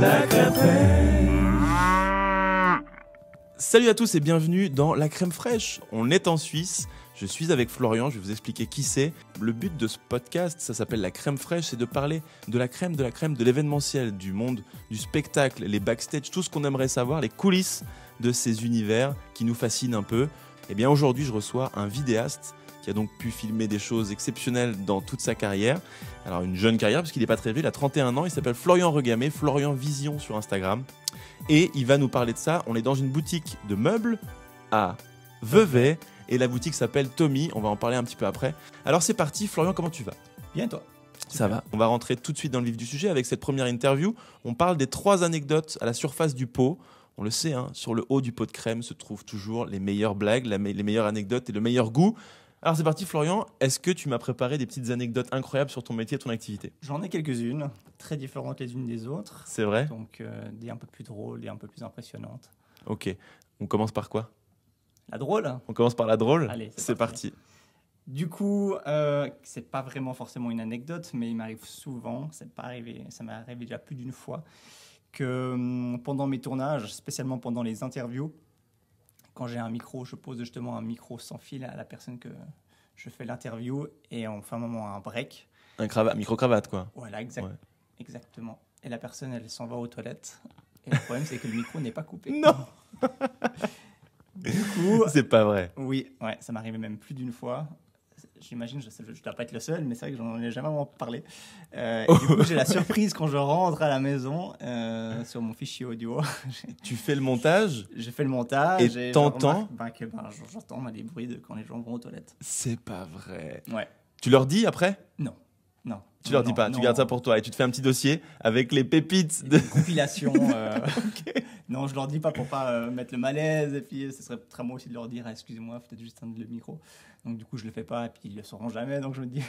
La crème fraîche. Salut à tous et bienvenue dans La Crème Fraîche. On est en Suisse, je suis avec Florian, je vais vous expliquer qui c'est. Le but de ce podcast, ça s'appelle La Crème Fraîche, c'est de parler de la crème, de l'événementiel, du monde, du spectacle, les backstage, tout ce qu'on aimerait savoir, les coulisses de ces univers qui nous fascinent un peu. Et bien aujourd'hui, je reçois un vidéaste qui a donc pu filmer des choses exceptionnelles dans toute sa carrière. Alors une jeune carrière, parce qu'il n'est pas très vieux, il a 31 ans, il s'appelle Florian Regamé, Florian Vision sur Instagram. Et il va nous parler de ça. On est dans une boutique de meubles à Vevey et la boutique s'appelle Tommy. On va en parler un petit peu après. Alors c'est parti, Florian, comment tu vas ? Bien toi. Ça va. On va rentrer tout de suite dans le vif du sujet avec cette première interview. On parle des 3 anecdotes à la surface du pot. On le sait, hein, sur le haut du pot de crème se trouvent toujours les meilleures blagues, les meilleures anecdotes et le meilleur goût. Alors c'est parti Florian, est-ce que tu m'as préparé des petites anecdotes incroyables sur ton métier et ton activité ? J'en ai quelques-unes, très différentes les unes des autres. C'est vrai ? Donc des un peu plus drôles, des un peu plus impressionnantes. Ok, on commence par quoi ? La drôle ? On commence par la drôle ? Allez, c'est parti. Du coup, c'est pas vraiment forcément une anecdote, mais il m'arrive souvent, ça m'est arrivé déjà plus d'une fois, que pendant mes tournages, spécialement pendant les interviews, quand j'ai un micro, je pose justement un micro sans fil à la personne que je fais l'interview et on fait un moment un break. Micro-cravate quoi. Voilà, exactement. Et la personne, elle s'en va aux toilettes. Et le problème, c'est que le micro n'est pas coupé. Non. Du coup, c'est pas vrai. Oui, ouais, ça m'est arrivé même plus d'une fois. J'imagine, je ne dois pas être le seul, mais c'est vrai que j'en ai jamais vraiment parlé. Et du coup, j'ai la surprise quand je rentre à la maison sur mon fichier audio. Tu fais le montage. J'ai fait le montage. Et t'entends j'entends des bruits quand les gens vont aux toilettes. C'est pas vrai. Ouais. Tu leur dis après ? Non. Tu leur dis pas, tu gardes ça pour toi et tu te fais un petit dossier avec les pépites de... Une compilation. Okay. Non, je leur dis pas pour pas mettre le malaise et puis ce serait très moi aussi de leur dire excusez-moi, peut-être juste un le micro. Donc du coup, je le fais pas et puis ils le sauront jamais. Donc je me dis,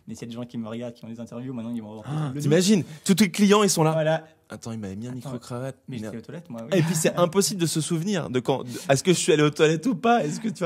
mais s'il y a des gens qui me regardent, qui ont des interviews, maintenant ils vont avoir. T'imagines, tous tes clients ils sont là. Voilà. Attends, il m'avait mis un micro-cravate. Mais j'étais aux toilettes, moi. Oui. Et puis c'est impossible de se souvenir de quand. Est-ce que je suis allé aux toilettes ou pas ? Est-ce que tu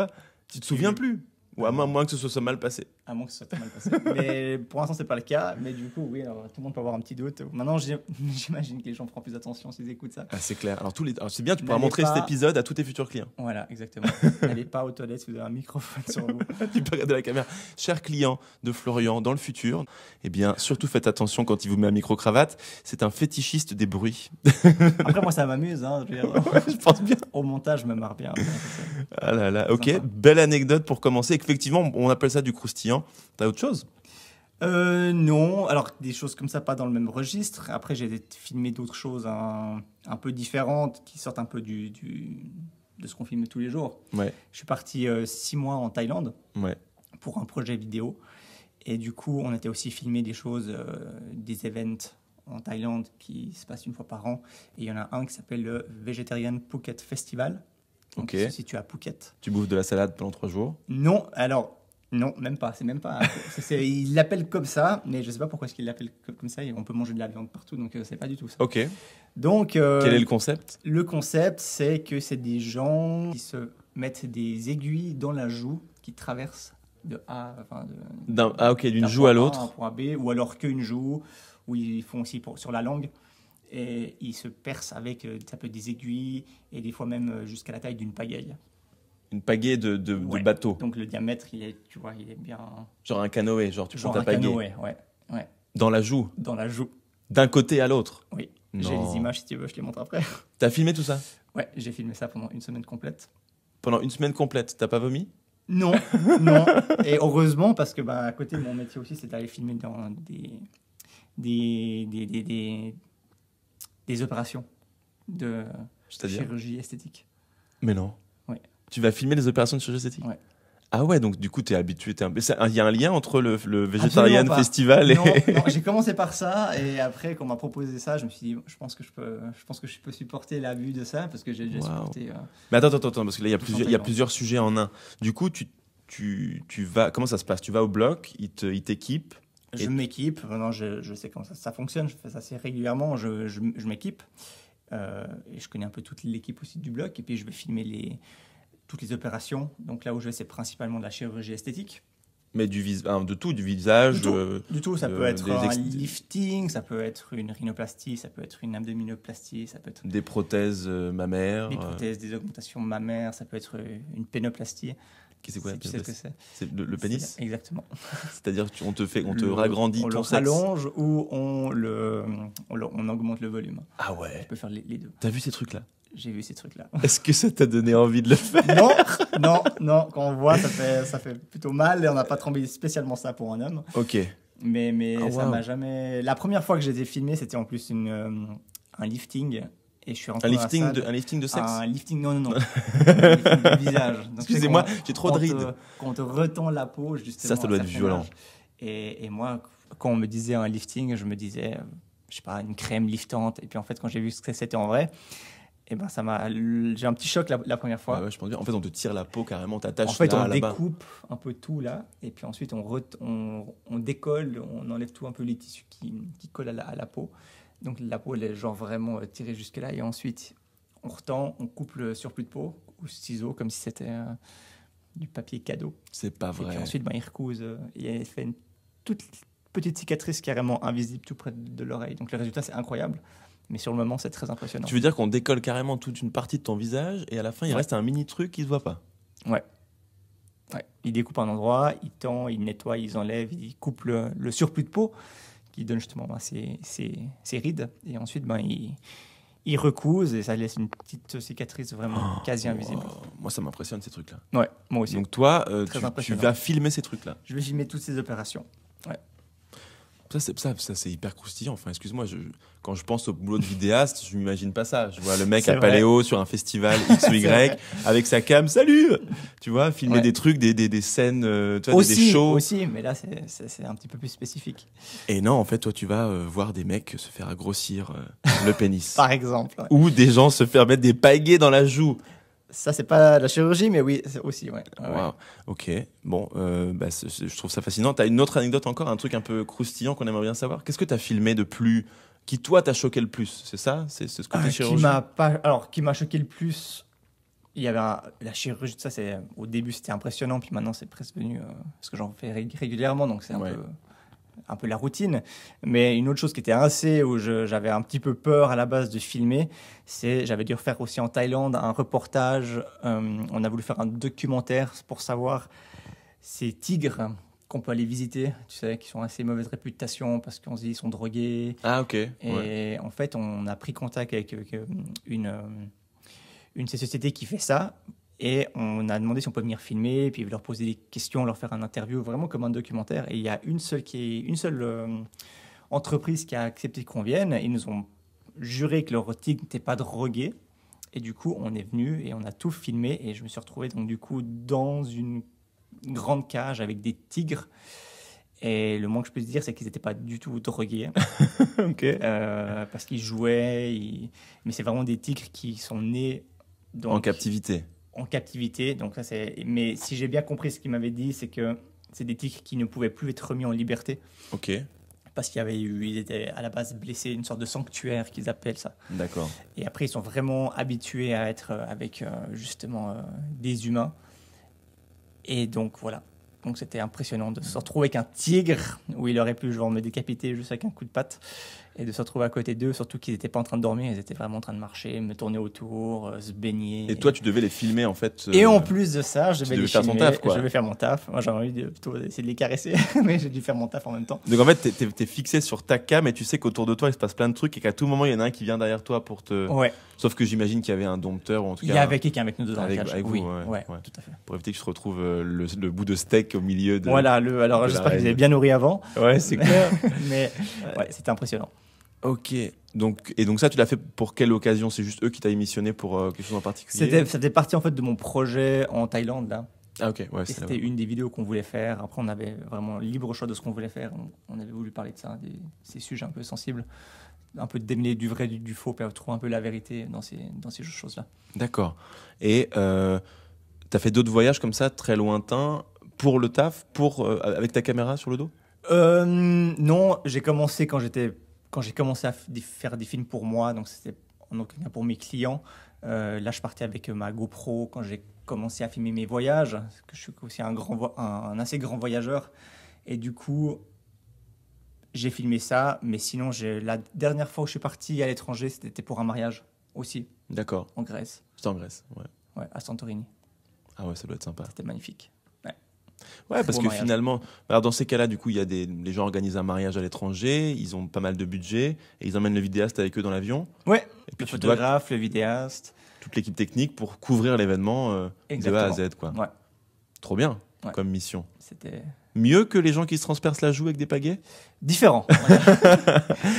te souviens plus ? Ou à moins que ce soit mal passé. À moins que ce soit très mal passé. Mais pour l'instant, c'est pas le cas. Mais du coup, oui, alors, tout le monde peut avoir un petit doute. Maintenant, j'imagine que les gens feront plus attention s'ils écoutent ça. Ah, c'est clair. Alors c'est bien, tu pourras montrer cet épisode à tous tes futurs clients. Voilà, exactement. N'allez pas aux toilettes si vous avez un microphone sur vous. Tu peux regarder la caméra. Chers clients de Florian, dans le futur, eh bien, surtout faites attention quand il vous met un micro-cravate. C'est un fétichiste des bruits. Après, moi, ça m'amuse. Hein, je pense bien. Au montage, je me marre bien. Ah là là, ok. Sympa. Belle anecdote pour commencer. Effectivement, on appelle ça du croustillant. T'as autre chose ? Non, alors des choses comme ça, pas dans le même registre. Après, j'ai filmé d'autres choses un peu différentes qui sortent un peu de ce qu'on filme tous les jours. Ouais. Je suis parti 6 mois en Thaïlande pour un projet vidéo. Et du coup, on était aussi filmé des choses, des events en Thaïlande qui se passent une fois par an. Et il y en a un qui s'appelle le Vegetarian Phuket Festival. Donc, qui se situe à Phuket. Tu bouffes de la salade pendant 3 jours ? Non, alors... Non, même pas. C'est même pas. Il l'appelle comme ça, mais je sais pas pourquoi est-ce qu'il l'appelle comme ça. On peut manger de la viande partout, donc c'est pas du tout ça. Ok. Donc. Quel est le concept ? Le concept, c'est que c'est des gens qui se mettent des aiguilles dans la joue, qui traversent de A, d'une joue à l'autre. Un point B, ou alors qu'une joue, où ils font aussi sur la langue. Et ils se percent avec ça peut être des aiguilles et des fois même jusqu'à la taille d'une pagaie. Une pagaie de bateau. Donc le diamètre, il est bien... Genre un canoë, genre tu prends ta pagaie. Canoë, ouais. Dans la joue. Dans la joue. D'un côté à l'autre. Oui. Non. J'ai les images, si tu veux, je les montre après. T'as filmé tout ça ? Ouais, j'ai filmé ça pendant une semaine complète. Pendant une semaine complète, t'as pas vomi ? Non. Et heureusement, parce que à côté, mon métier aussi, c'est d'aller filmer dans des opérations de chirurgie esthétique. Mais non. Ouais. Tu vas filmer les opérations de chirurgie esthétique ? Ouais. Ah ouais, donc du coup, t'es habitué. Il y a un lien entre le Vegetarian Festival et... Non, j'ai commencé par ça, et après, quand on m'a proposé ça, je me suis dit, je pense que je peux supporter la vue de ça, parce que j'ai déjà supporté... Mais attends, parce que là, il y a plusieurs sujets en un. Du coup, tu vas... Comment ça se passe ? Tu vas au bloc, ils t'équipent. Je m'équipe. Maintenant, je sais comment ça fonctionne. Je fais ça assez régulièrement. Je m'équipe. Et je connais un peu toute l'équipe aussi du bloc. Et puis, je vais filmer toutes les opérations. Donc là où je vais, c'est principalement de la chirurgie esthétique. Mais de tout, du visage. Du tout, ça peut être un des lifting, ça peut être une rhinoplastie, ça peut être une abdominoplastie, ça peut être des prothèses mammaires. des prothèses, des augmentations mammaires, ça peut être une pénoplastie. C'est quoi la Tu sais ce que c'est? C'est le pénis? Exactement. C'est-à-dire on te ragrandit on ton le sexe. rallonge ou on augmente le volume. Ah ouais. Tu peux faire les deux. T'as vu ces trucs-là? J'ai vu ces trucs-là. Est-ce que ça t'a donné envie de le faire? Non. Quand on voit, ça fait plutôt mal et on n'a pas tremblé spécialement ça pour un homme. Ok. Mais Ah, ça wow. m'a jamais. La première fois que j'ai été filmé, c'était en plus un lifting. Et je suis rentré Un dans la lifting, salle. un lifting de sexe? Un lifting, non. Un lifting de visage. Donc, Excusez-moi, tu sais, j'ai trop de rides. Quand on te retend la peau, justement. Ça doit être violent. Et moi, quand on me disait un lifting, je me disais, je sais pas, une crème liftante. Et puis en fait, quand j'ai vu ce que c'était en vrai, et ben j'ai un petit choc la première fois. Ouais, je pense bien. En fait, on te tire la peau carrément, t'attaches En fait, là, on là-bas. découpe un peu tout là, et puis ensuite on décolle, on enlève tout un peu les tissus qui collent à la peau. Donc la peau, elle est genre vraiment tirée jusque là, et ensuite on retend, on coupe le surplus de peau au ciseau comme si c'était du papier cadeau. C'est pas Et vrai. puis ensuite, il recouse et il fait une toute petite cicatrice carrément invisible tout près de l'oreille. Donc le résultat, c'est incroyable. Mais sur le moment, c'est très impressionnant. Tu veux dire qu'on décolle carrément toute une partie de ton visage et à la fin, il reste un mini truc qui se voit pas? Ouais. Il découpe un endroit, il tend, il nettoie, il enlève, il coupe le surplus de peau qui donne justement ses rides. Et ensuite, il recouse et ça laisse une petite cicatrice vraiment quasi invisible. Moi, ça m'impressionne ces trucs-là. Ouais, moi aussi. Donc toi, Très tu impressionnant. vas filmer ces trucs-là. Je vais filmer toutes ces opérations. Ça, c'est hyper croustillant. Enfin, excuse-moi, quand je pense au boulot de vidéaste, je m'imagine pas ça. Je vois le mec C'est à vrai. Paléo sur un festival X ou C'est Y vrai. avec sa cam. Salut! Tu vois, filmer Ouais. des trucs, des scènes, tu vois, des Aussi, shows. aussi, mais là, c'est un petit peu plus spécifique. Et non, en fait, toi, tu vas voir des mecs se faire grossir le pénis. Par exemple. Ou des gens se faire mettre des paillettes dans la joue. Ça, c'est pas la chirurgie, mais oui, c'est aussi, ouais. Wow. Ok, bon, je trouve ça fascinant. T'as une autre anecdote encore, un truc un peu croustillant qu'on aimerait bien savoir. Qu'est-ce que t'as filmé de plus, qui toi t'as choqué le plus? C'est ça? C'est ce côté chirurgie? Qui m'a choqué le plus, il y avait la chirurgie, ça, au début, c'était impressionnant, puis maintenant, c'est presque devenu, parce que j'en fais régulièrement, donc c'est un peu la routine. Mais une autre chose qui était où j'avais un petit peu peur à la base de filmer, j'avais dû refaire aussi en Thaïlande un reportage. On a voulu faire un documentaire pour savoir ces tigres qu'on peut aller visiter, tu sais, qui sont assez mauvaise réputation parce qu'on se dit qu'ils sont drogués. Ah, ok. Et en fait, on a pris contact avec une de ces sociétés qui fait ça. Et on a demandé si on peut venir filmer, puis leur poser des questions, leur faire un interview, vraiment comme un documentaire. Et il y a une seule entreprise qui a accepté qu'on vienne. Ils nous ont juré que leur tigre n'était pas drogué. Et du coup, on est venu et on a tout filmé. Et je me suis retrouvé donc du coup dans une grande cage avec des tigres. Et le moins que je puisse dire, c'est qu'ils n'étaient pas du tout drogués. Ok. Parce qu'ils jouaient. Mais c'est vraiment des tigres qui sont nés donc, En captivité. En captivité. Donc ça, mais si j'ai bien compris ce qu'il m'avait dit, c'est que c'est des tigres qui ne pouvaient plus être remis en liberté. Ok, Parce ils étaient à la base blessés, une sorte de sanctuaire qu'ils appellent ça. d'accord. Et après, ils sont vraiment habitués à être avec justement des humains. Et donc voilà. Donc c'était impressionnant de se retrouver avec un tigre où il aurait pu genre me décapiter juste avec un coup de patte et de se retrouver à côté d'eux, surtout qu'ils n'étaient pas en train de dormir, ils étaient vraiment en train de marcher, me tourner autour, se baigner. Et toi, tu devais les filmer en fait. Et en plus de ça, je devais devais les faire ton filmer, taf, quoi. je devais faire mon taf. Moi, j'ai envie de plutôt essayer de les caresser, mais j'ai dû faire mon taf en même temps. Donc en fait, t'es fixé sur ta cam et tu sais qu'autour de toi, il se passe plein de trucs et qu'à tout moment, il y en a un qui vient derrière toi pour te. Ouais. Sauf que j'imagine qu'il y avait un dompteur ou en tout Il cas. y avait quelqu'un avec nous deux dans avec- la cage. avec vous, oui, ouais. tout à fait. Pour éviter que tu te retrouves le bout de steak au milieu de. Voilà, alors de j'espère la qu'ils reine. avaient bien nourri avant, Ouais, c'est clair. mais ouais, c'était impressionnant. Ok. Donc ça, tu l'as fait pour quelle occasion? C'est juste eux qui t'avaient missionné pour quelque chose en particulier? Ça faisait partie en fait de mon projet en Thaïlande là. Ah ok, ouais, Et c'est c'était une des vidéos qu'on voulait faire. Après, on avait vraiment libre choix de ce qu'on voulait faire. On avait voulu parler de ça, ces sujets un peu sensibles, un peu démêler du vrai du faux, puis trouver un peu la vérité dans ces choses-là. D'accord. Et t'as fait d'autres voyages comme ça, très lointains, pour le taf, avec ta caméra sur le dos? Non, j'ai commencé quand j'ai commencé à faire des films pour moi, donc c'était en aucun cas pour mes clients. Là, je partais avec ma GoPro quand j'ai commencé à filmer mes voyages, parce que je suis aussi un assez grand voyageur. Et du coup, j'ai filmé ça. Mais sinon, la dernière fois où je suis parti à l'étranger, c'était pour un mariage aussi, D'accord. en Grèce. C'est en Grèce, ouais. Ouais, à Santorini. Ah ouais, ça doit être sympa. C'était magnifique. Ouais, parce beau que mariage. finalement, alors dans ces cas-là, du coup, les gens organisent un mariage à l'étranger, ils ont pas mal de budget et ils emmènent le vidéaste avec eux dans l'avion. Ouais, Et puis le tu dois photographe, le vidéaste. toute l'équipe technique pour couvrir l'événement de A à Exactement. Z, quoi. Ouais, Trop bien Ouais. comme mission. c'était Mieux que les gens qui se transpercent la joue avec des pagaies. différent.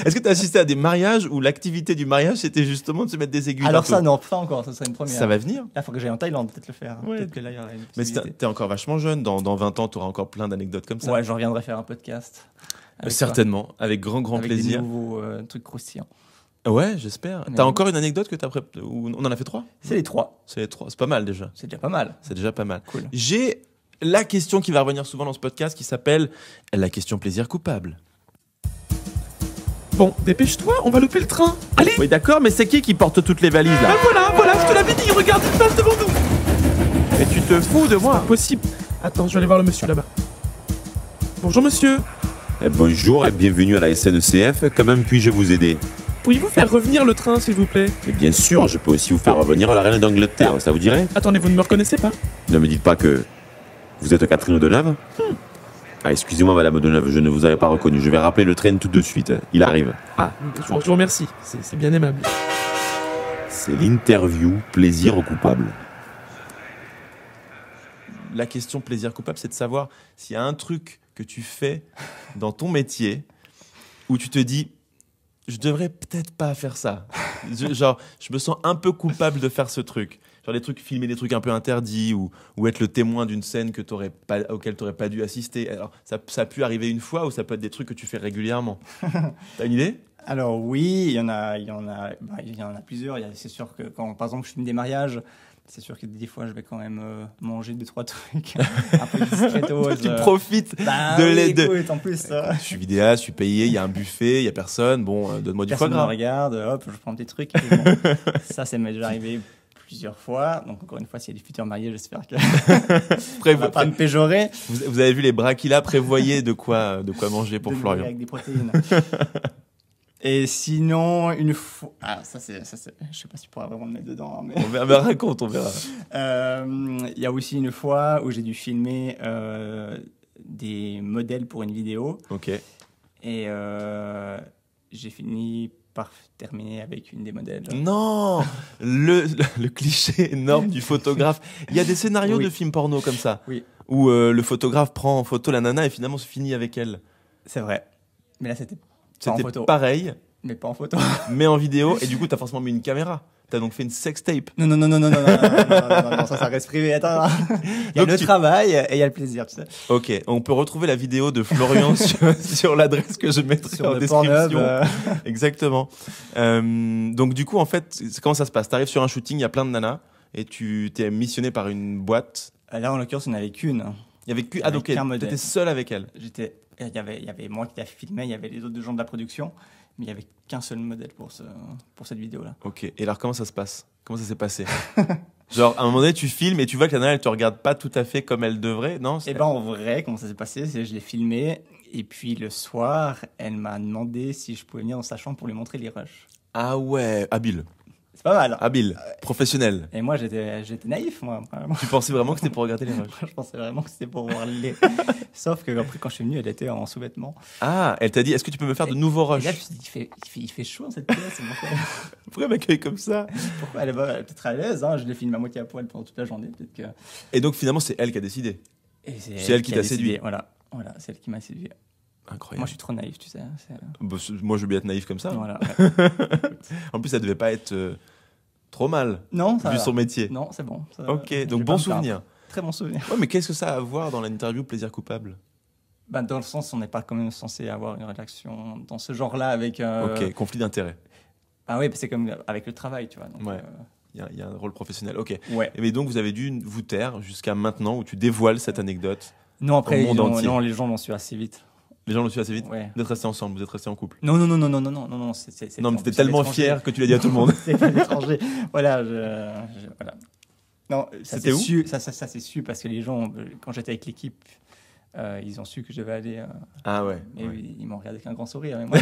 Est-ce que tu as assisté à des mariages où l'activité du mariage c'était justement de se mettre des aiguilles Alors partout ça, non, pas encore, ça serait une première. Ça va venir. Là, il faut que j'aille en Thaïlande, peut-être le faire. Ouais. Peut-être que là, il y aura une Mais possibilité. t'es encore vachement jeune. Dans 20 ans, tu auras encore plein d'anecdotes comme ça. Ouais, je reviendrai faire un podcast. avec toi, Certainement, avec grand avec plaisir. des nouveaux trucs croustillants. Ouais, j'espère. Mais T'as oui. encore une anecdote que t'as où on en a fait 3 C'est les 3. C'est les 3. C'est pas mal déjà. C'est déjà pas mal. C'est déjà pas mal. Cool. J'ai la question qui va revenir souvent dans ce podcast qui s'appelle la question plaisir coupable. Bon, dépêche-toi, on va louper le train. Allez, Oui, d'accord, mais c'est qui porte toutes les valises là voilà, je te l'avais dit, regarde, il passe devant nous. Et tu te fous de moi Impossible. Attends, je vais aller voir le monsieur là-bas. Bonjour monsieur, Bonjour et bienvenue à la SNCF. Comment puis-je vous aider? pourriez-vous faire revenir le train s'il vous plaît? Et bien sûr, je peux aussi vous faire revenir à la reine d'Angleterre, ça vous dirait? Attendez, vous ne me reconnaissez pas? Ne me dites pas que vous êtes Catherine Deneuve? Ah, excusez-moi madame Deneuve, je ne vous avais pas reconnu. Je vais rappeler le train tout de suite. Il arrive. Ah, je vous remercie, c'est bien aimable. C'est l'interview plaisir coupable. La question plaisir coupable, c'est de savoir s'il y a un truc que tu fais dans ton métier où tu te dis je devrais peut-être pas faire ça. Je me sens un peu coupable de faire ce truc. Genre filmer des trucs un peu interdits ou être le témoin d'une scène auquel tu n'aurais pas dû assister. Alors, ça a pu arriver une fois ou ça peut être des trucs que tu fais régulièrement. T'as une idée? Alors oui, il y en a plusieurs. C'est sûr que quand, par exemple, je filme des mariages, c'est sûr que des fois, je vais quand même manger 2-3 trucs un peu discretos. Tu profites Bah, de oui, l'aide. écoute, en plus, Je suis vidéaste, je suis payé, il y a un buffet, il y a personne. Bon, donne-moi du foie personne ne me gras. regarde, hop, je prends des trucs. Et bon, ça m'est déjà arrivé plusieurs fois. Donc encore une fois, s'il y a des futurs mariés, j'espère que ça va pas me péjorer. Vous avez vu les bras qu'il a, prévoyez de quoi manger pour De Florian. avec des protéines. Et sinon, une fois... Ah, ça c'est... Je sais pas si tu pourras vraiment me mettre dedans. Hein, mais... On verra, raconte, on verra. Il y a aussi une fois où j'ai dû filmer des modèles pour une vidéo. Ok. Et j'ai fini par terminer avec une des modèles. Non, le cliché énorme du photographe. Il y a des scénarios Oui. de films porno comme ça, Oui. où le photographe prend en photo la nana et finalement se finit avec elle. C'est vrai. Mais là, c'était pas en C'était photo. pareil, Mais pas en photo. mais en vidéo. Et du coup, t'as forcément mis une caméra. T'as donc fait une sextape. Non, ça reste privé. Attends. Il y a Donc le travail et il y a le plaisir, tu sais. Ok, on peut retrouver la vidéo de Florian sur l'adresse que je mettrai en le description. Pornhub, Exactement. Donc du coup, en fait, comment ça se passe? T'arrives sur un shooting, il y a plein de nanas, et tu t'es missionné par une boîte. Là, en l'occurrence, il n'y en avait qu'une. Il y avait que... Il y Ah, avait donc qu'un modèle. t'étais seul avec elle. Il y avait moi qui la filmé, il y avait les autres deux gens de la production, mais il n'y avait qu'un seul modèle pour cette vidéo-là. Ok, et alors comment ça se passe? Comment ça s'est passé? Genre, à un moment donné, tu filmes et tu vois que la nana, elle te regarde pas tout à fait comme elle devrait, non? Et ben en vrai, comment ça s'est passé, c'est que je l'ai filmé, et puis le soir, elle m'a demandé si je pouvais venir dans sa chambre pour lui montrer les rushs. Ah ouais, habile. C'est pas mal. Habile, professionnel. Et moi, j'étais naïf, moi. Vraiment. Tu pensais vraiment que c'était pour regarder les rushs? Je pensais vraiment que c'était pour voir les... Sauf que après, quand je suis venu, elle était en sous-vêtements. Ah, elle t'a dit, est-ce que tu peux me faire de nouveaux Et rushs? là, je me suis dit, il fait chaud dans cette pièce. Pourquoi elle m'accueille comme ça? Pourquoi elle est peut-être à l'aise, hein, je l'ai filmé à moitié à poil pendant toute la journée. Peut-être que... Et donc finalement, c'est elle qui a décidé. Et C'est elle qui t'a a décidé. séduit. Voilà, c'est elle qui m'a séduit. Incroyable. Moi, je suis trop naïf, tu sais. Moi, je veux bien être naïf comme ça. Voilà. En plus, ça devait pas être trop mal, Non, ça vu va. son métier. Non, c'est bon. Ça- Ok, je donc vais bon pas me plaindre. souvenir. Très bon souvenir. Ouais, mais qu'est-ce que ça a à voir dans l'interview plaisir coupable? Ben, dans le sens, on n'est pas quand même censé avoir une rédaction dans ce genre-là avec. Ok, conflit d'intérêt. Ah oui, c'est comme avec le travail, tu vois. Donc, Ouais. Il y a un rôle professionnel. Ok. ouais. Mais donc, vous avez dû vous taire jusqu'à maintenant où tu dévoiles cette anecdote. Non, après, Au monde entier. non, les gens l'ont su assez vite. Les gens le suivent assez vite. Ouais. Vous êtes restés ensemble, vous êtes restés en couple. Non. C'est Non, mais en t'étais plus à tellement l'étranger. fier que tu l'as dit à tout le monde. C'est à l'étranger. Voilà, voilà. Non, ça C'était c'est où su, ça c'est su parce que les gens, quand j'étais avec l'équipe, ils ont su que je devais aller. Ah ouais. Mais ouais. ils m'ont regardé avec un grand sourire. Et moi,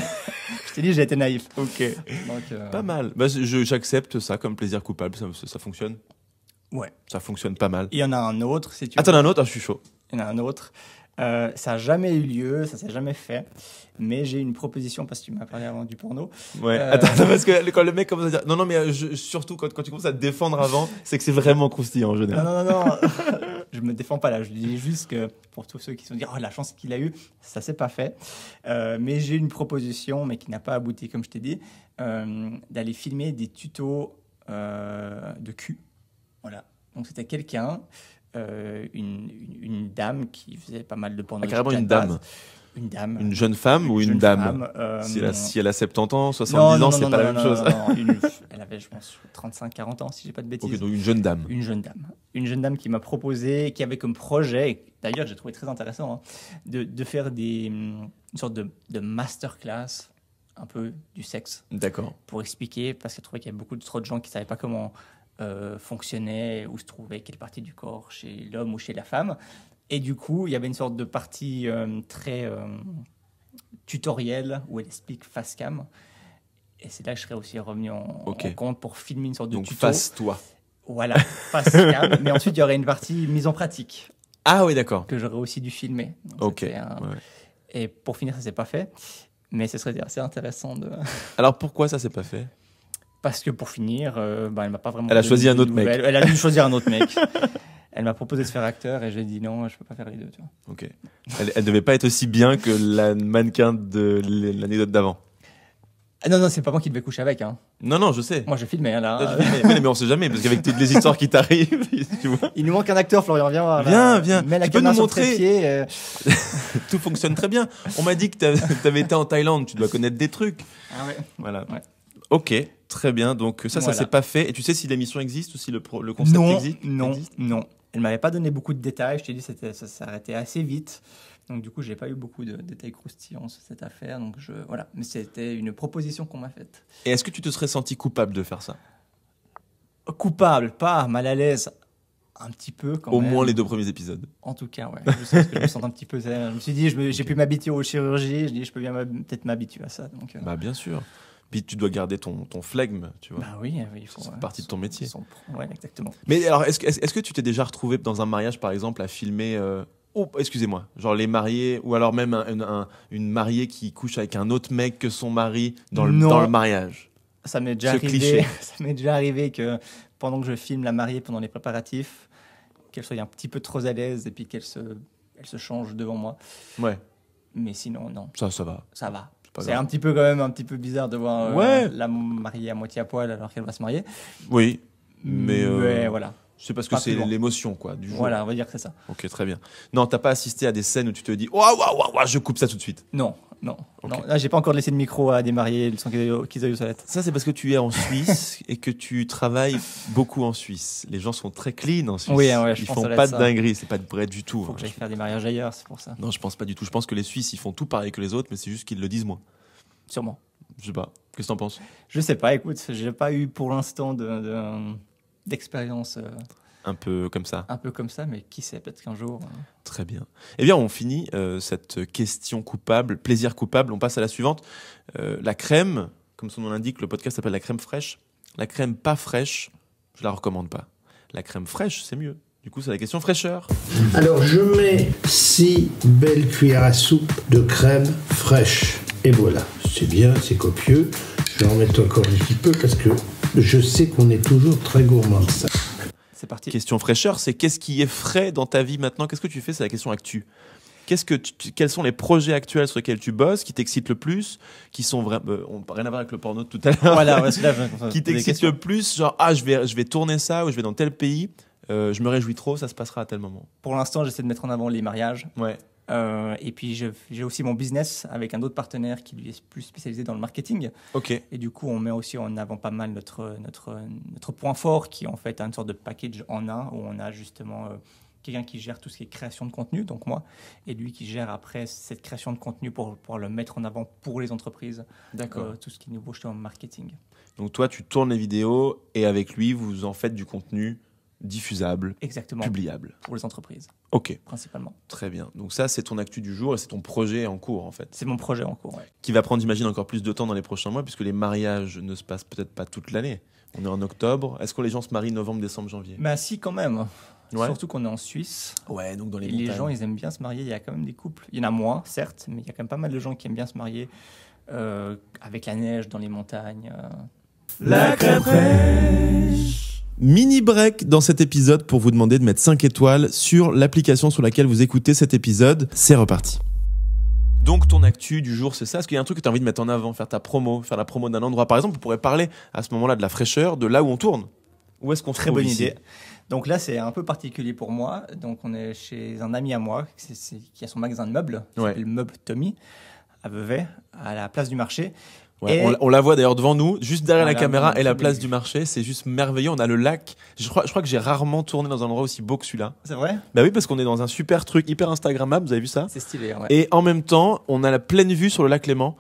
je t'ai dit, j'ai été naïf. Ok. Donc, Pas mal. Bah, j'accepte ça comme plaisir coupable. Ça fonctionne. Ouais. Ça fonctionne pas mal. Il y en a un autre, si tu Ah, veux. t'en as un autre? Ah, je suis chaud. Il y en a un autre. Ça n'a jamais eu lieu, ça s'est jamais fait. Mais j'ai une proposition parce que tu m'as parlé avant du porno. Ouais. Attends, parce que quand le mec commence à dire non, mais surtout quand tu commences à te défendre avant, c'est que c'est vraiment croustillant en général. Non. Je me défends pas là. Je dis juste que pour tous ceux qui se sont dit oh la chance qu'il a eu, ça s'est pas fait. Mais j'ai une proposition, mais qui n'a pas abouti comme je t'ai dit, d'aller filmer des tutos de cul. Voilà. Donc c'était quelqu'un. Une dame qui faisait pas mal de porno. Ah, carrément une dame. Une dame. Une jeune femme ou une jeune dame femme, si elle a 70 ans, 70 ans, c'est pas la même chose. Elle avait, je pense, 35-40 ans, si j'ai pas de bêtises. Ok, donc une jeune dame. Une jeune dame. Une jeune dame qui m'a proposé, qui avait comme projet, et d'ailleurs j'ai trouvé très intéressant, de faire une sorte de masterclass un peu du sexe. D'accord. Pour expliquer, parce qu'elle trouvait qu'il y avait trop de gens qui ne savaient pas comment fonctionnait, où se trouvait quelle partie du corps chez l'homme ou chez la femme. Et du coup, il y avait une sorte de partie très tutoriel où elle explique face cam. Et c'est là que je serais aussi revenu en compte pour filmer une sorte de donc tuto. face-toi. Voilà, face cam. Mais ensuite, il y aurait une partie mise en pratique. Ah oui, d'accord. Que j'aurais aussi dû filmer. Donc, ok. Ouais. Et pour finir, ça ne s'est pas fait. Mais ce serait assez intéressant de... Alors pourquoi ça ne s'est pas fait? Parce que pour finir, elle m'a pas vraiment... Elle a choisi un autre mec. Elle a dû choisir un autre mec. Elle m'a proposé de se faire acteur et j'ai dit non, je peux pas faire les deux. Tu vois. Ok. Elle devait pas être aussi bien que la mannequin de l'anecdote d'avant. Ah non, c'est pas moi qui devais coucher avec. Hein. Non, je sais. Moi, je filmais là. Mais on sait jamais parce qu'avec toutes les histoires qui t'arrivent, tu vois. Il nous manque un acteur, Florian. Viens voir. Viens. Mets la tu peux nous caméra sur le montrer. trépied, Tout fonctionne très bien. On m'a dit que t'avais été en Thaïlande. Tu dois connaître des trucs. Ah ouais. Voilà. Ouais. Ok, très bien. Donc ça s'est pas fait. Et tu sais si l'émission existe ou si le concept existe? Non. Elle m'avait pas donné beaucoup de détails. Je t'ai dit ça s'arrêtait assez vite. Donc du coup, j'ai pas eu beaucoup de détails croustillants sur cette affaire. Donc voilà. Mais c'était une proposition qu'on m'a faite. Et est-ce que tu te serais senti coupable de faire ça? Coupable, pas mal à l'aise. Un petit peu quand même. Au moins les 2 premiers épisodes. En tout cas, ouais. Je me sens un petit peu... Je me suis dit, j'ai pu m'habituer aux chirurgies. Je dis, je peux bien peut-être m'habituer à ça. Donc, Bah bien sûr. Puis tu dois garder ton flegme, tu vois. Bah oui, il faut. C'est partie de ton métier. Ouais, exactement. Mais alors, est-ce que tu t'es déjà retrouvé dans un mariage, par exemple, à filmer... Oh, excusez-moi. Genre les mariés, ou alors même une mariée qui couche avec un autre mec que son mari dans le mariage. Ça m'est déjà arrivé. Cliché. Ça m'est déjà arrivé que pendant que je filme la mariée pendant les préparatifs, qu'elle soit un petit peu trop à l'aise et puis qu'elle se change devant moi. Ouais. Mais sinon, non. Ça va. Ça va. C'est grave. un petit peu quand même un petit peu bizarre de voir la mariée à moitié à poil alors qu'elle va se marier. Oui. Mais voilà. C'est parce que c'est l'émotion quoi du jour. Voilà, on va dire que c'est ça. Ok, très bien. Non, t'as pas assisté à des scènes où tu te dis oh, je coupe ça tout de suite. Non. Okay. Non. Là, j'ai pas encore laissé de micro à des mariés sans qu'ils aillent aux toilettes. Ça, c'est parce que tu es en Suisse et que tu travailles beaucoup en Suisse. Les gens sont très clean en Suisse. Oui, ils font pas de dinguerie, c'est pas de vrai du tout. Faut que j'aille faire des mariages ailleurs, c'est pour ça. Non, je pense pas du tout. Je pense que les Suisses, ils font tout pareil que les autres, mais c'est juste qu'ils le disent moins. Sûrement. Je sais pas. Qu'est-ce que t'en penses? Je sais pas. Écoute, j'ai pas eu pour l'instant d'expérience. Un peu comme ça. Un peu comme ça, mais qui sait, peut-être qu'un jour. Très bien. Eh bien, on finit cette question coupable, plaisir coupable. On passe à la suivante. La crème, comme son nom l'indique, le podcast s'appelle la crème fraîche. La crème pas fraîche, je la recommande pas. La crème fraîche, c'est mieux. Du coup, c'est la question fraîcheur. Alors, je mets 6 belles cuillères à soupe de crème fraîche. Et voilà, c'est bien, c'est copieux. Je vais en mettre encore un petit peu parce que je sais qu'on est toujours très gourmand de ça. C'est parti. Question fraîcheur, c'est qu'est-ce qui est frais dans ta vie maintenant? Qu'est-ce que tu fais? C'est la question actu. Quels sont les projets actuels sur lesquels tu bosses, qui t'excitent le plus, qui sont vraiment... on n'a rien à voir avec le porno de tout à l'heure. Voilà, qui t'excitent le plus, genre, je vais tourner ça, ou je vais dans tel pays, je me réjouis trop, ça se passera à tel moment. Pour l'instant, j'essaie de mettre en avant les mariages. Ouais. Et puis, j'ai aussi mon business avec un autre partenaire qui lui est plus spécialisé dans le marketing. Ok. Et du coup, on met aussi en avant pas mal notre point fort, qui est en fait une sorte de package en un, où on a justement quelqu'un qui gère tout ce qui est création de contenu, donc moi, et lui qui gère après cette création de contenu pour le mettre en avant pour les entreprises. D'accord. Tout ce qui est nouveau, je suis en marketing. Donc toi, tu tournes les vidéos et avec lui, vous en faites du contenu diffusable, Exactement. publiable. Pour les entreprises, Ok, principalement. très bien. Donc ça, c'est ton actu du jour et c'est ton projet en cours en fait. C'est mon projet en cours. Ouais. Qui va prendre, j'imagine, encore plus de temps dans les prochains mois puisque les mariages ne se passent peut-être pas toute l'année. On est en octobre. Est-ce que les gens se marient novembre, décembre, janvier? Bah si, quand même. Ouais. Surtout qu'on est en Suisse. Ouais, donc dans les Et les montagnes. gens, ils aiment bien se marier. Il y a quand même des couples. Il y en a moins, certes, mais il y a quand même pas mal de gens qui aiment bien se marier avec la neige dans les montagnes. La crème fraîche. Mini break dans cet épisode pour vous demander de mettre 5 étoiles sur l'application sur laquelle vous écoutez cet épisode. C'est reparti. Donc ton actu du jour, c'est ça? Est-ce qu'il y a un truc que tu as envie de mettre en avant, faire ta promo, faire la promo d'un endroit? Par exemple, on pourrait parler à ce moment-là de la fraîcheur, de là où on tourne. Où est-ce qu'on se Très trouve bonne ici? idée. Donc là, c'est un peu particulier pour moi. Donc on est chez un ami à moi qui a son magasin de meubles, qui Ouais. s'appelle Meuble Tommy, à Vevey, à la place du marché. Ouais, Et- on la voit d'ailleurs devant nous, juste derrière la Voilà, caméra on a et la tout place vu. du marché. C'est juste merveilleux. On a le lac. Je crois que j'ai rarement tourné dans un endroit aussi beau que celui-là. C'est vrai? Bah oui, parce qu'on est dans un super truc hyper Instagrammable. Vous avez vu ça? C'est stylé. Ouais. Et en même temps, on a la pleine vue sur le lac Léman,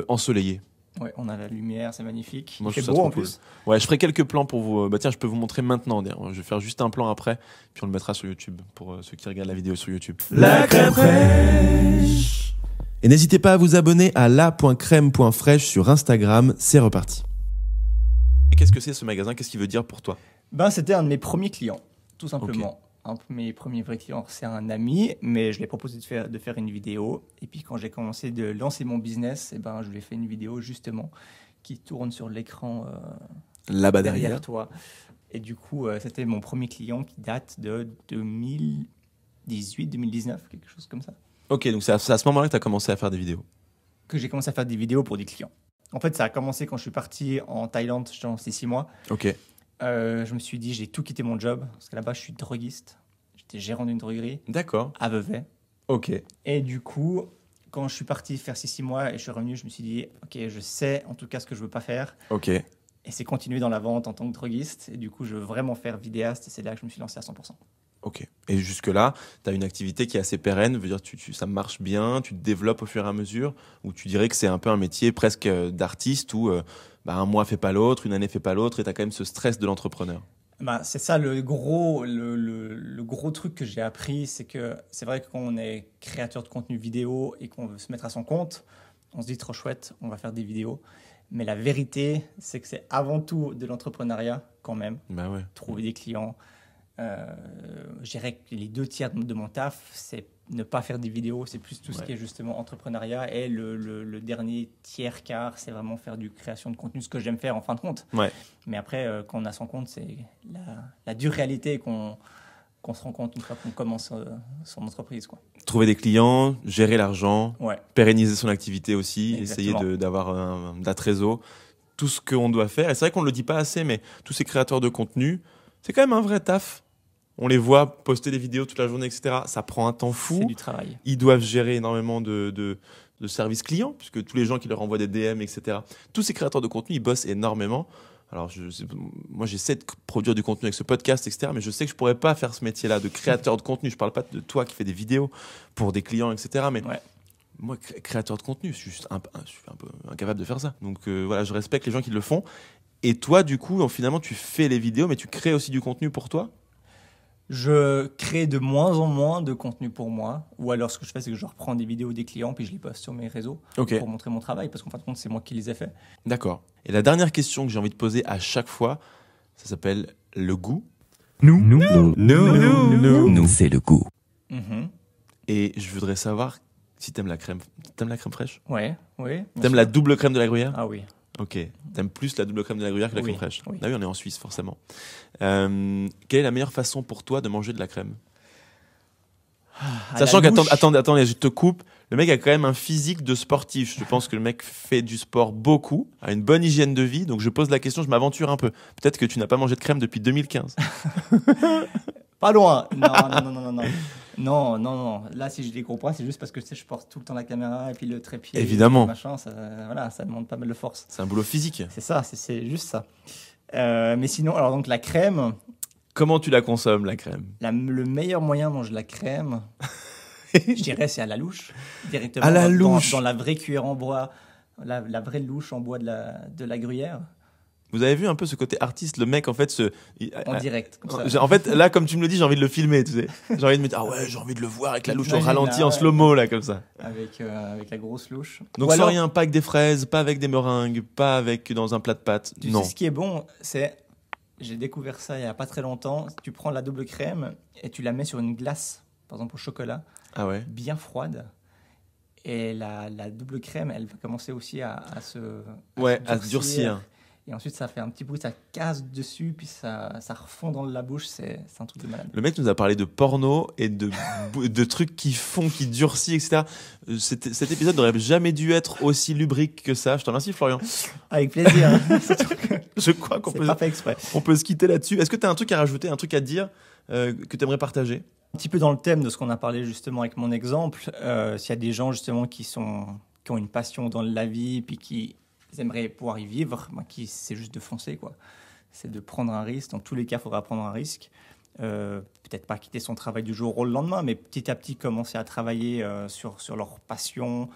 ensoleillé. Ouais, on a la lumière, c'est magnifique. Moi, Il je fait trouve ça beau trop en plus. Ouais, je ferai quelques plans pour vous. Bah tiens, je peux vous montrer maintenant. D'ailleurs. Je vais faire juste un plan après, puis on le mettra sur YouTube pour ceux qui regardent la vidéo sur YouTube. La crème fraîche. Et n'hésitez pas à vous abonner à la.crème.fraîche sur Instagram. C'est reparti. Et qu'est-ce que c'est ce magasin? Qu'est-ce qu'il veut dire pour toi? Ben, c'était un de mes premiers clients, tout simplement. Un de mes premiers vrais clients, c'est un ami, mais je lui ai proposé de faire une vidéo. Et puis quand j'ai commencé de lancer mon business, eh ben, je lui ai fait une vidéo justement qui tourne sur l'écran Là-bas derrière derrière. toi. Et du coup, c'était mon premier client qui date de 2018, 2019, quelque chose comme ça, Ok, donc c'est à ce moment-là que tu as commencé à faire des vidéos. que j'ai commencé à faire des vidéos pour des clients. En fait, ça a commencé quand je suis parti en Thaïlande, j'étais resté 6 mois. Ok. Je me suis dit, j'ai tout quitté mon job, parce que là-bas, je suis droguiste. J'étais gérant d'une droguerie D'accord. à Vevey. Ok. Et du coup, quand je suis parti faire ces 6 mois et je suis revenu, je me suis dit, ok, je sais en tout cas ce que je veux pas faire. Ok. Et c'est continuer dans la vente en tant que droguiste. Et du coup, je veux vraiment faire vidéaste. Et c'est là que je me suis lancé à 100%. Ok. Et jusque-là, tu as une activité qui est assez pérenne, veut dire ça marche bien, tu te développes au fur et à mesure, ou tu dirais que c'est un peu un métier presque d'artiste où un mois fait pas l'autre, une année fait pas l'autre, et tu as quand même ce stress de l'entrepreneur. Bah, c'est ça le gros truc que j'ai appris. C'est que c'est vrai que quand on est créateur de contenu vidéo et qu'on veut se mettre à son compte, on se dit trop chouette, on va faire des vidéos. Mais la vérité, c'est que c'est avant tout de l'entrepreneuriat quand même. Bah ouais. Trouver des clients. Je dirais que les 2 tiers de mon taf, c'est ne pas faire des vidéos, c'est plus tout ce qui est justement entrepreneuriat. Et le dernier quart, c'est vraiment faire du création de contenu, ce que j'aime faire en fin de compte. Ouais. Mais après, quand on a son compte, c'est la dure réalité qu'on se rend compte une fois qu'on commence son entreprise, quoi. Trouver des clients, gérer l'argent, Ouais, pérenniser son activité aussi, Exactement. essayer d'avoir de la trésor, tout ce qu'on doit faire. Et c'est vrai qu'on ne le dit pas assez, mais tous ces créateurs de contenu, c'est quand même un vrai taf. On les voit poster des vidéos toute la journée, etc. Ça prend un temps fou. c'est du travail. Ils doivent gérer énormément de services clients, puisque tous les gens qui leur envoient des DM, etc. Tous ces créateurs de contenu, ils bossent énormément. Alors, moi, j'essaie de produire du contenu avec ce podcast, etc. Mais je sais que je pourrais pas faire ce métier-là de créateur de contenu. Je parle pas de toi qui fais des vidéos pour des clients, etc. Mais Ouais. moi, créateur de contenu, je suis juste je suis un peu incapable de faire ça. Donc voilà, je respecte les gens qui le font. Et toi, du coup, finalement, tu fais les vidéos, mais tu crées aussi du contenu pour toi? Je crée de moins en moins de contenu pour moi. Ou alors, ce que je fais, c'est que je reprends des vidéos des clients puis je les poste sur mes réseaux Ok, pour montrer mon travail. Parce qu'en fin de compte, c'est moi qui les ai faits. d'accord. Et la dernière question que j'ai envie de poser à chaque fois, ça s'appelle le goût. Nous, C'est le goût. Mhm. Et je voudrais savoir si t'aimes la crème. T'aimes la crème fraîche? Ouais, oui. bien T'aimes sûr. la double crème de la gruyère? Ah oui. Ok. T'aimes plus la double crème de la gruyère que la Oui, crème fraîche? oui. Ah oui, on est en Suisse, forcément. Quelle est la meilleure façon pour toi de manger de la crème? À Sachant la louche, attendez, je te coupe. Le mec a quand même un physique de sportif. Je pense que le mec fait du sport beaucoup, a une bonne hygiène de vie. Donc je pose la question, je m'aventure un peu. Peut-être que tu n'as pas mangé de crème depuis 2015. Pas loin. Non. Là, si je les comprends, c'est juste parce que tu sais, je porte tout le temps la caméra et puis le trépied. Évidemment. Machin, ça demande pas mal de force. C'est un boulot physique. C'est ça, c'est juste ça. Mais sinon, alors donc la crème, Comment tu la consommes, la crème? le meilleur moyen de manger de la crème, je dirais, c'est à la louche. Directement À la dans- louche. Dans la vraie cuillère en bois, la vraie louche en bois de la gruyère. Vous avez vu un peu ce côté artiste, le mec en fait En direct, comme ça. En fait, là, comme tu me le dis, j'ai envie de le filmer, tu sais. J'ai envie de me dire, ah ouais, j'ai envie de le voir avec la louche au Imagine, ralenti, là, en ouais. slow-mo, là, comme ça. Avec la grosse louche. Donc Ou sans alors, rien, pas avec des fraises, pas avec des meringues, pas avec dans un plat de pâtes. tu Non. sais ce qui est bon, c'est... J'ai découvert ça il n'y a pas très longtemps. Tu prends la double crème et tu la mets sur une glace, par exemple au chocolat, Ah ouais. bien froide. Et la double crème, elle va commencer aussi à se À se durcir. Et ensuite, ça fait un petit bruit, ça casse dessus, puis ça refond dans la bouche. C'est un truc de malade. Le mec nous a parlé de porno et de trucs qui font, qui durcissent, etc. Cet épisode n'aurait jamais dû être aussi lubrique que ça. Je te remercie, Florian. Avec plaisir. Je crois qu'on C'est peut, pas fait exprès. on peut se quitter là-dessus. Est-ce que tu as un truc à rajouter, un truc à dire que tu aimerais partager? Un petit peu dans le thème de ce qu'on a parlé justement avec mon exemple, s'il y a des gens justement qui ont une passion dans la vie, puis qui aimeraient pouvoir y vivre, c'est juste de foncer, quoi. C'est de prendre un risque. Dans tous les cas, il faudra prendre un risque. Peut-être pas quitter son travail du jour au lendemain, mais petit à petit commencer à travailler sur leur passion,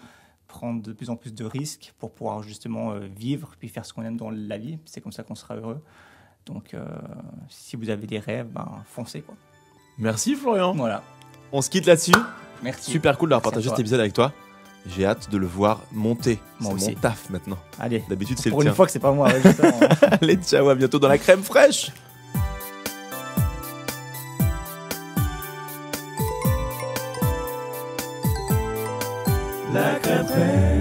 prendre de plus en plus de risques pour pouvoir justement vivre, puis faire ce qu'on aime dans la vie. C'est comme ça qu'on sera heureux. Donc, si vous avez des rêves, foncez, quoi. Merci, Florian. Voilà. On se quitte là-dessus. Merci. Super cool d'avoir Merci à partagé toi. cet épisode avec toi. J'ai hâte de le voir monter. Moi C'est aussi. mon taf maintenant. Allez. D'habitude, c'est le Pour une tien. fois que c'est pas moi, ouais, justement. Allez, ciao, à bientôt dans la crème fraîche. La crème fraîche.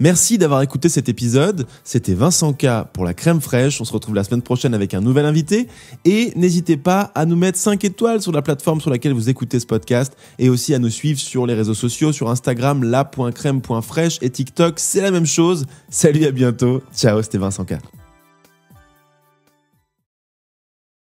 Merci d'avoir écouté cet épisode. C'était Vincent K pour la crème fraîche. On se retrouve la semaine prochaine avec un nouvel invité. Et n'hésitez pas à nous mettre 5 étoiles sur la plateforme sur laquelle vous écoutez ce podcast et aussi à nous suivre sur les réseaux sociaux, sur Instagram, la.crème.fraîche et TikTok. C'est la même chose. Salut, à bientôt. Ciao, c'était Vincent K.